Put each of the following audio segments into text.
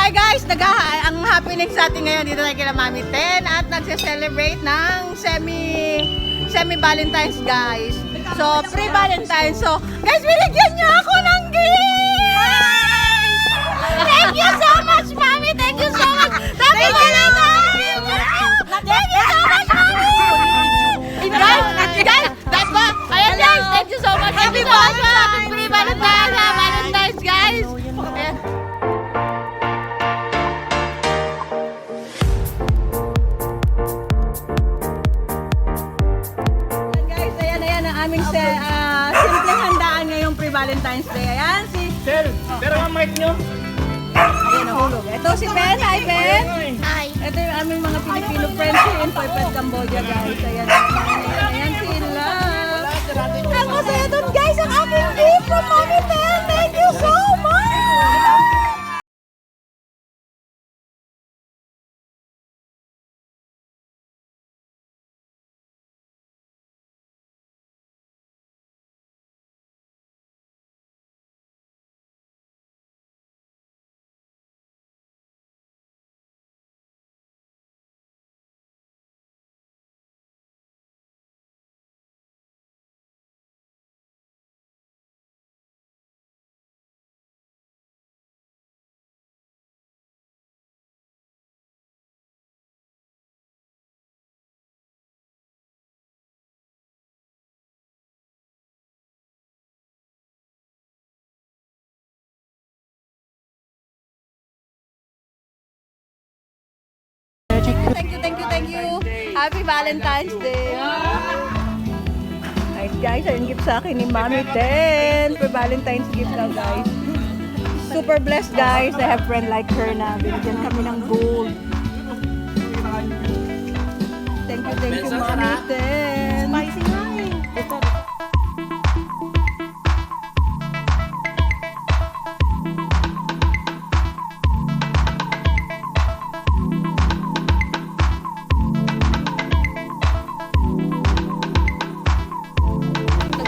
hi guys! Ang happening sa atin ngayon dito tayo kila Mami Ten at nagse-celebrate ng semi-Valentine's guys. So, pre-Valentine's. So, guys, binigyan niyo ako ng gift! Thank you so much, Mami! Thank you so much! Happy Valentine's! Thank you so much, Mami! Guys, that's what. Ayan guys, thank you so much. Happy Valentine's! Happy pre-Valentine's! Valentine's guys! Ayan. Aming simpleng handaan ngayong pre-Valentine's Day. Ayan si... Sir, pero ang mic nyo. Ayan, nahulog. Ito si Ben. Hi, Ben. Hi. Ito yung aming mga Filipino friends here in Poipet, Cambodia, guys. Ayan. Ayan sila. Ang masaya doon, guys. Ang aking gift from Mami Ben. Thank you so much. Thank you. Happy Valentine's Day. Alright guys, ayun gift sa akin ni Mami Ten. For Valentine's gift daw guys. Super blessed guys. I have friend like her na binigyan kami ng gold. Thank you Mami Ten. Spicy nga eh.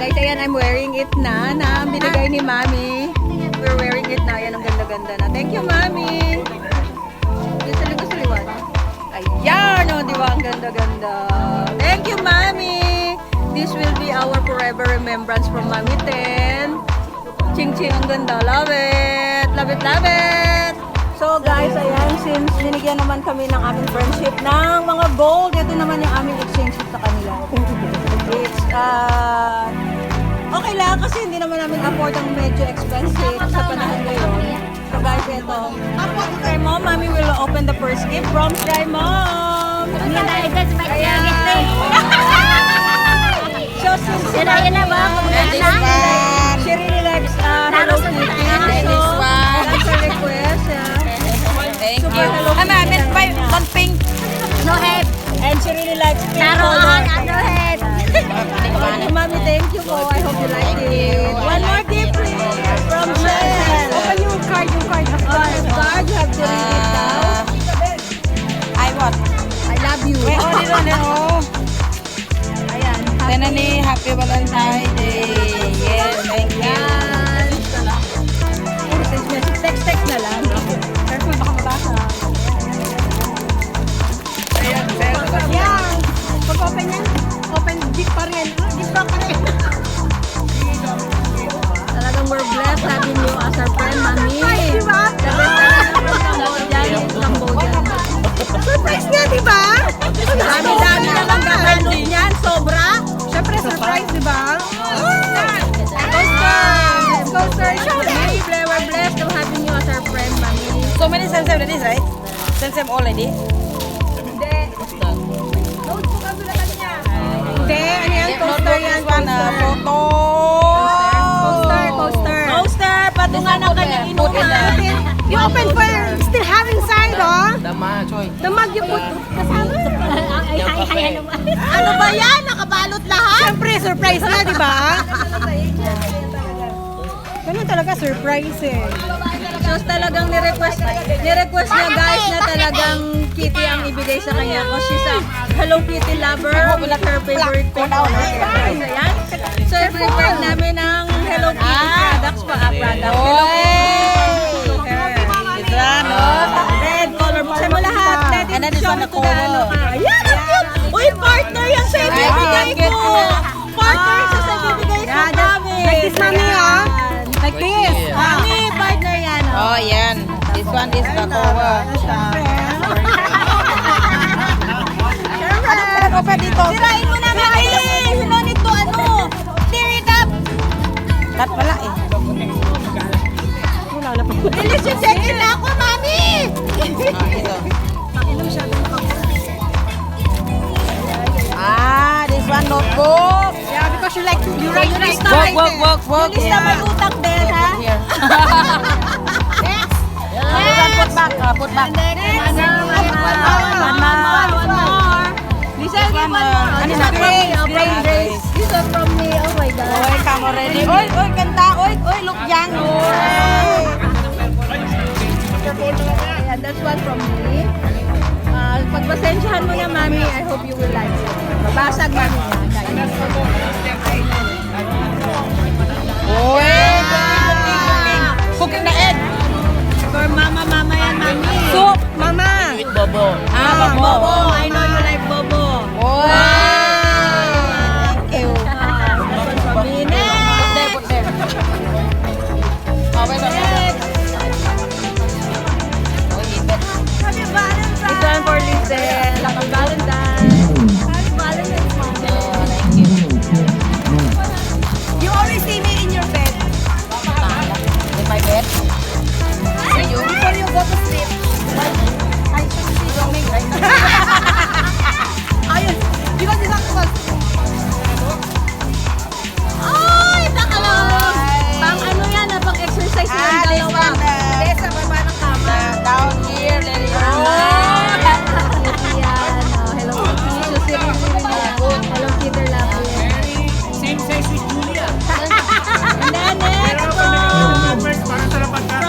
Guys, ayan, I'm wearing it na binigay ni Mami. We're wearing it na. Ayan, ang ganda-ganda na. Thank you, Mami. Yung sa liwan. Ayan, oh, di ba? Ang ganda-ganda. Thank you, Mami. This will be our forever remembrance from Mami Ten. Ching-ching, ang ganda. Love it. Love it, love it. So, guys, ayan, since binigyan naman kami ng aming friendship ng mga gold, ito naman yung aming exchange sa kanila. It's, okay lang kasi hindi naman namin afford ang medyo expensive sa panahon ngayon. So guys, ito. Sky Mom, Mami will open the first gift from Sky Mom. Ayan. So since she really likes Hello Kitty, so that's her request. Thank Super you. Hello Kitty. Meant by one pink. No head. And she really likes pink Naroon, color. no head. Mami, thank you po. I hope you like it. One more gift please from Shell. Open yung card of card. Card, you have to read it now. I what? I love you. Wait, only one oh. Ayan. Tenani, happy Valentine's Day. Yes, thank you. Ayan. Text na lang. Careful, baka mabasa. Ayan. Pag-open yan, open gift pa rin. Gift pa rin. Talagang we're blessed having you as our friend, Mami. The best Cambodia. Surprise nga, di ba? Dami-dami naman gagawin niyan. Sobra. Siyempre, surprise, di ba? Coaster. We're blessed to having you as our friend, Mami. So many Sem already, right? Sem already? Hindi. Notebook ang bulatan niya. Hindi, ano yan? Coaster yan. Photo. Coaster. Patungan ng kanyang inuman. You open for still have inside, oh. Dama, Choy. The mug you put kasama. Ano ba yan? Nakabalot lahat? Siyempre, surprise na, di ba? Ganun talaga, surprise eh. So talagang nirequest niya guys na talagang Kitty ang ibigay sa kanya because she's a Hello Kitty lover with her favorite pink color. Ayan. So i-prepare namin ang Hello Kitty products pa product. Hello Kitty to her. Isa, no? then this one the cover. Ayan, ang cute! Uy, partner yan sa ibibigay ko! Partner siya sa ibibigay ko, mami! Like this, mami, oh. Like this. Mami, partner yan, oh. Oh, yan. This one is the cover. Ano open dito? Sirain mo na, mami! You don't need to, tear it up! Cut pala eh. Bilis yung check-in na ako, mami! Ito. This one notebook. Yeah, because you like Work. Bilis na mag-utak, Ben, ha? Here. This one put back. One more. Listen, one more. Ano This na? one from me, Grace, from Grace. This one from me, oh my God. Oy, come already. Oy, ganda. Oy, look young. Oy. Yeah, that's one from me. Pagpasensyahan mo na, mami. I hope you will like it. Mabasag, mami. Oy, cooking the egg. For mama yan, mami. Soup. Mama. Bobo. Bobo. I know you like Bobo. Oy. Thank you. From me. Next. Put there. Oh, wait. Oy, ibet. Happy Valentine's. This one for Lizelle. Happy Valentine's. Happy Valentine's, mami. Thank you. You always see me in your bed. In my bed. See you. Before you go to sleep. I should see Roming, right? Ayun. Because it's not Ay, nakalong! Pang ano yan, pang exercise yung This dalawa. one. Yes, sa baba ng kama. Down here, let it Yan. roll. Hello, Kitty. Hello, Peter Lapid. Same size with Julia. And then next Pero from numbers para sa lapag ka.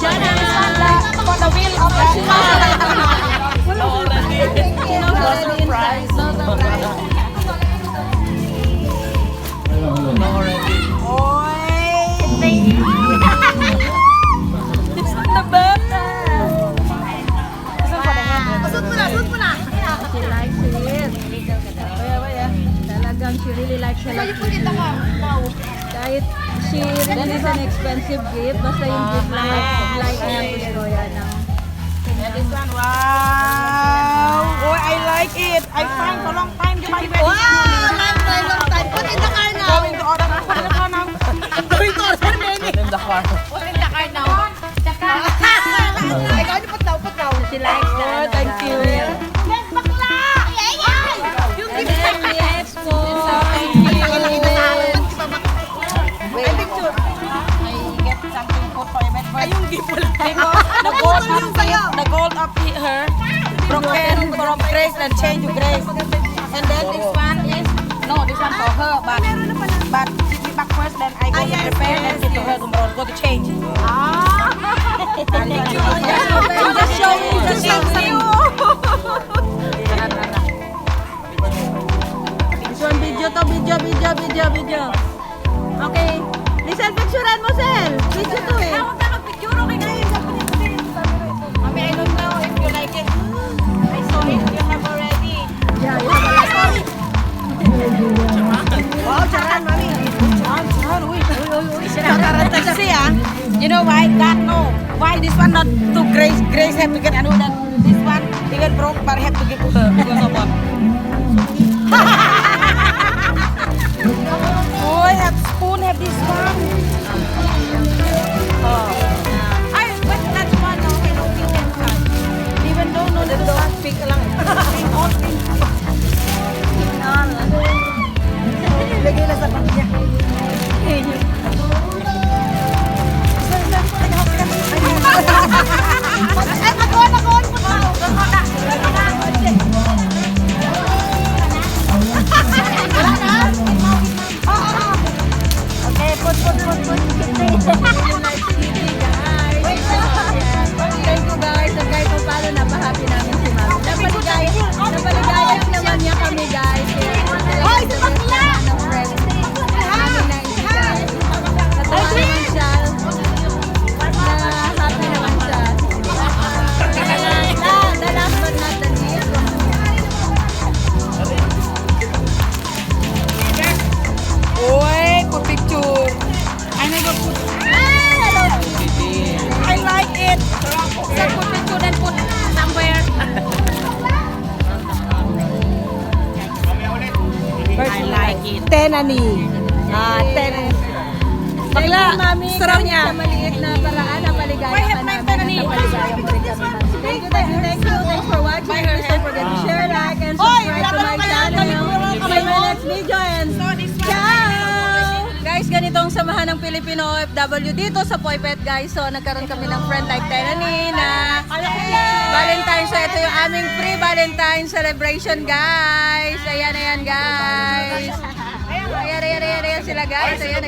Jana. For the wheel of the No surprise. It's not the bata. Sud mo na. She likes it. Kaya. Talagang she really likes it. Kahit she really is an expensive gift, basta yung gift lang like niya gusto yan. This one, wow! Oh, I like it. I find for a long time. Long time. Put in the car now. Going to order. Put in the car now. Going to order menu. Put in the car. Put in the car now. Ay, gawin put now. She likes that. Oh, thank you. Yes, bakla! Yung gift sa next po. Thank you. Wait. I get something good for your bed first. Yung gift mo lang. Because the gold up here broken from Grace and change to Grace. And then this one is this one for her, but give me back first, then I go to prepare and give to her tomorrow. Go to change. Just show you. This one video. Okay. Listen, picturean mo, Sel. Video to eh. Ako na mag-picture, okay na yun. Mami, I don't know if you like it. I saw it. You have already. Yeah, you have already. Wow, charan, mami. See, you know why? God no. Why this one not to Grace? Grace have to get another. This one even broke, but have to give to her because of what? Oh, I have spoon, have this one. Ay, but that one, no, I don't think can touch. Even though no, the dog pick lang. Lagay na sa bag niya. Ay, mag-on. Okay, put. Tenani. Tenani. Bakla, Mami, sarap kahit niya. sa maliit na paraan na paligaya Why ka have my namin Tenani? at napaligaya mo rin kami, Mami. Thank you. Thanks for watching. Please don't forget to share, like, and subscribe to my channel. See you in my next video and ciao! Guys, ganito ang samahan ng Filipino OFW dito sa Poipet, guys. So, nagkaroon kami ng friend like Tenani na Valentine's. So, ito yung aming pre-Valentine's celebration, guys. Ayan, guys. Ayan sila, guys. Ayan.